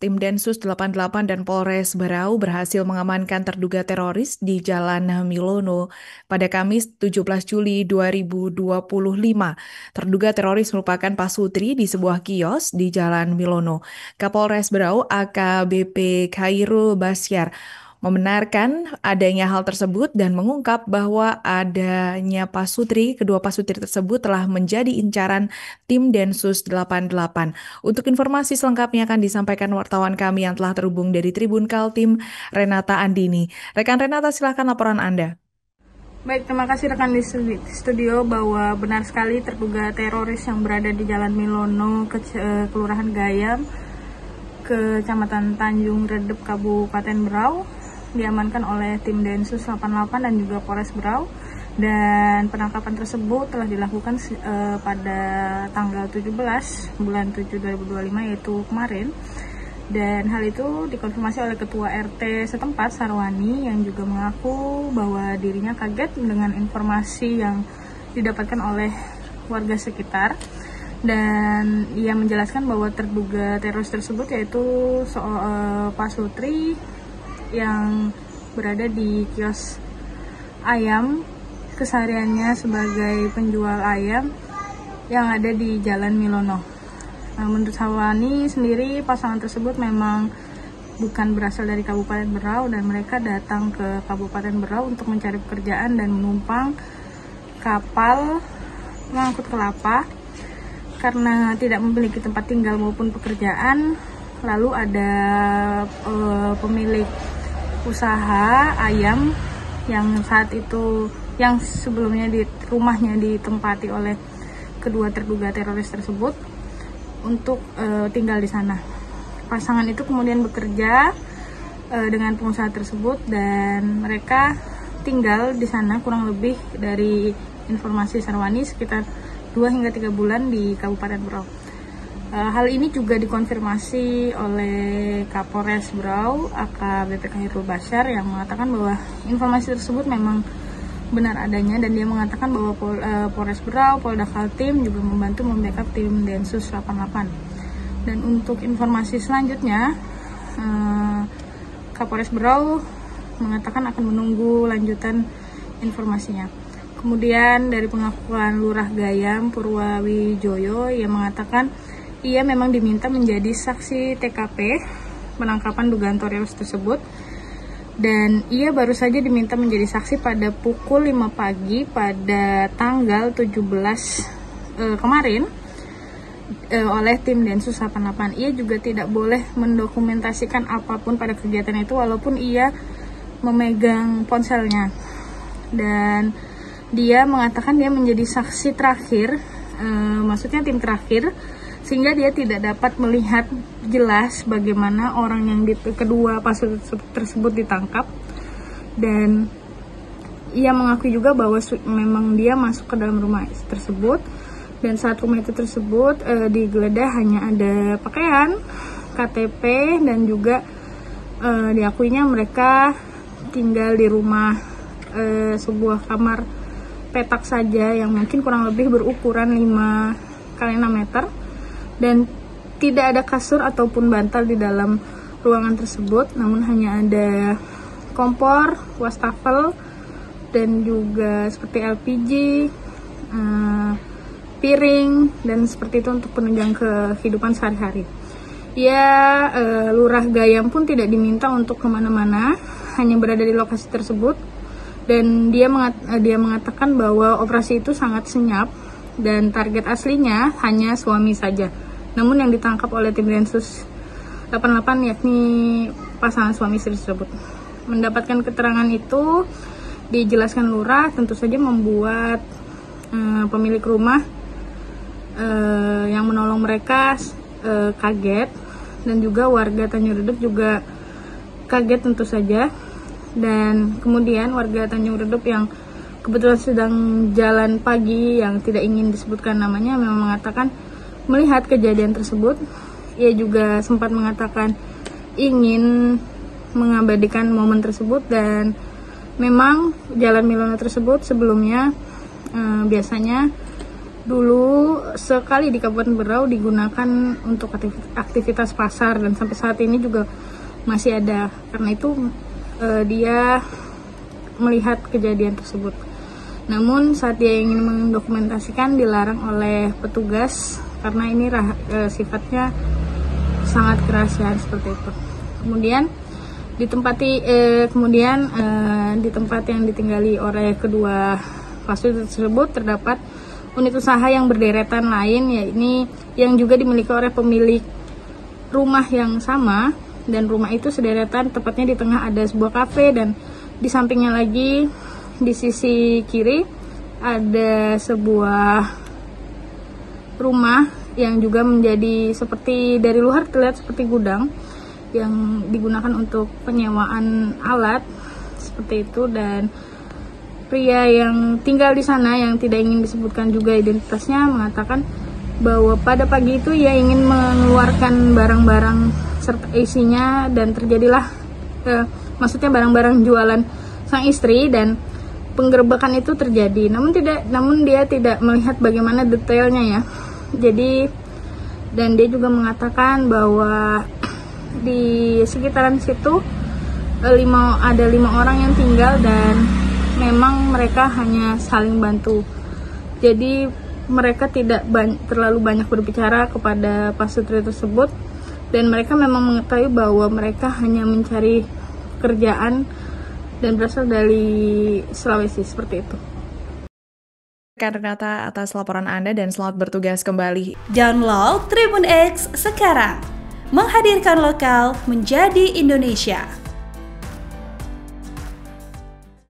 Tim Densus 88 dan Polres Berau berhasil mengamankan terduga teroris di Jalan Milono pada Kamis 17 Juli 2025. Terduga teroris merupakan pasutri di sebuah kios di Jalan Milono. Kapolres Berau AKBP Khairul Basyar membenarkan adanya hal tersebut dan mengungkap bahwa adanya kedua pasutri tersebut telah menjadi incaran tim Densus 88. Untuk informasi selengkapnya akan disampaikan wartawan kami yang telah terhubung dari Tribun Kaltim, Renata Andini. Rekan Renata, silakan laporan Anda. Baik, terima kasih rekan di studio bahwa benar sekali terduga teroris yang berada di Jalan Milono, Kelurahan Gayam, Kecamatan Tanjung Redep, Kabupaten Berau, diamankan oleh tim Densus 88 dan juga Polres Berau. Dan penangkapan tersebut telah dilakukan pada tanggal 17 bulan 7 2025, yaitu kemarin. Dan hal itu dikonfirmasi oleh Ketua RT setempat, Sarwani, yang juga mengaku bahwa dirinya kaget dengan informasi yang didapatkan oleh warga sekitar. Dan ia menjelaskan bahwa terduga teroris tersebut yaitu pasutri yang berada di kios ayam, kesehariannya sebagai penjual ayam yang ada di Jalan Milono. Nah, menurut Sarwani sendiri, pasangan tersebut memang bukan berasal dari Kabupaten Berau dan mereka datang ke Kabupaten Berau untuk mencari pekerjaan dan menumpang kapal mengangkut kelapa karena tidak memiliki tempat tinggal maupun pekerjaan. Lalu ada pemilik usaha ayam yang sebelumnya di rumahnya ditempati oleh kedua terduga teroris tersebut untuk tinggal di sana. Pasangan itu kemudian bekerja dengan pengusaha tersebut dan mereka tinggal di sana kurang lebih dari informasi Sarwani sekitar 2 hingga 3 bulan di Kabupaten Berau. Hal ini juga dikonfirmasi oleh Kapolres Berau AKBP Khairul Basyar yang mengatakan bahwa informasi tersebut memang benar adanya, dan dia mengatakan bahwa Polres Berau, Polda Kaltim juga membantu membackup tim Densus 88. Dan untuk informasi selanjutnya, Kapolres Berau mengatakan akan menunggu lanjutan informasinya. Kemudian dari pengakuan Lurah Gayam Purwawijoyo, yang mengatakan ia memang diminta menjadi saksi TKP penangkapan dugaan teroris tersebut, dan ia baru saja diminta menjadi saksi pada pukul 5 pagi pada tanggal 17 kemarin oleh tim Densus 88. Ia juga tidak boleh mendokumentasikan apapun pada kegiatan itu walaupun ia memegang ponselnya, dan dia mengatakan dia menjadi saksi terakhir, maksudnya tim terakhir, sehingga dia tidak dapat melihat jelas bagaimana orang yang kedua pasutri tersebut ditangkap. Dan ia mengakui juga bahwa memang dia masuk ke dalam rumah tersebut, dan saat rumah itu tersebut digeledah hanya ada pakaian, KTP, dan juga diakuinya mereka tinggal di rumah sebuah kamar petak saja yang mungkin kurang lebih berukuran 5 x 6 meter. Dan tidak ada kasur ataupun bantal di dalam ruangan tersebut, namun hanya ada kompor, wastafel, dan juga seperti LPG, piring, dan seperti itu untuk penunjang kehidupan sehari-hari. Lurah Gayam pun tidak diminta untuk kemana-mana, hanya berada di lokasi tersebut, dan dia mengatakan bahwa operasi itu sangat senyap dan target aslinya hanya suami saja. Namun yang ditangkap oleh tim Densus 88 yakni pasangan suami istri tersebut. Mendapatkan keterangan itu, dijelaskan Lurah, tentu saja membuat pemilik rumah yang menolong mereka kaget, dan juga warga Tanjung Redep juga kaget tentu saja. Dan kemudian warga Tanjung Redep yang kebetulan sedang jalan pagi yang tidak ingin disebutkan namanya memang mengatakan melihat kejadian tersebut. Ia juga sempat mengatakan ingin mengabadikan momen tersebut, dan memang Jalan Milono tersebut sebelumnya biasanya Dulu sekali di Kabupaten Berau digunakan untuk aktivitas pasar dan sampai saat ini juga masih ada. Karena itu dia melihat kejadian tersebut. Namun saat dia ingin mendokumentasikan dilarang oleh petugas karena ini sifatnya sangat kerahasiaan seperti itu. Kemudian di tempat yang ditinggali oleh kedua fasilitas tersebut terdapat unit usaha yang berderetan lain, yakni yang juga dimiliki oleh pemilik rumah yang sama, dan rumah itu sederetan, tepatnya di tengah ada sebuah kafe dan di sampingnya lagi di sisi kiri ada sebuah rumah yang juga menjadi seperti dari luar terlihat seperti gudang yang digunakan untuk penyewaan alat seperti itu. Dan pria yang tinggal di sana yang tidak ingin disebutkan juga identitasnya mengatakan bahwa pada pagi itu ia ingin mengeluarkan barang-barang serta isinya dan terjadilah maksudnya barang-barang jualan sang istri dan penggerebekan itu terjadi. Namun dia tidak melihat bagaimana detailnya ya. Jadi dan dia juga mengatakan bahwa di sekitaran situ ada 5 orang yang tinggal dan memang mereka hanya saling bantu. Jadi mereka tidak terlalu banyak berbicara kepada pasutri tersebut dan mereka memang mengetahui bahwa mereka hanya mencari pekerjaan dan berasal dari Sulawesi seperti itu. Renata atas laporan Anda dan selamat bertugas kembali. Download Tribun X sekarang, menghadirkan lokal menjadi Indonesia.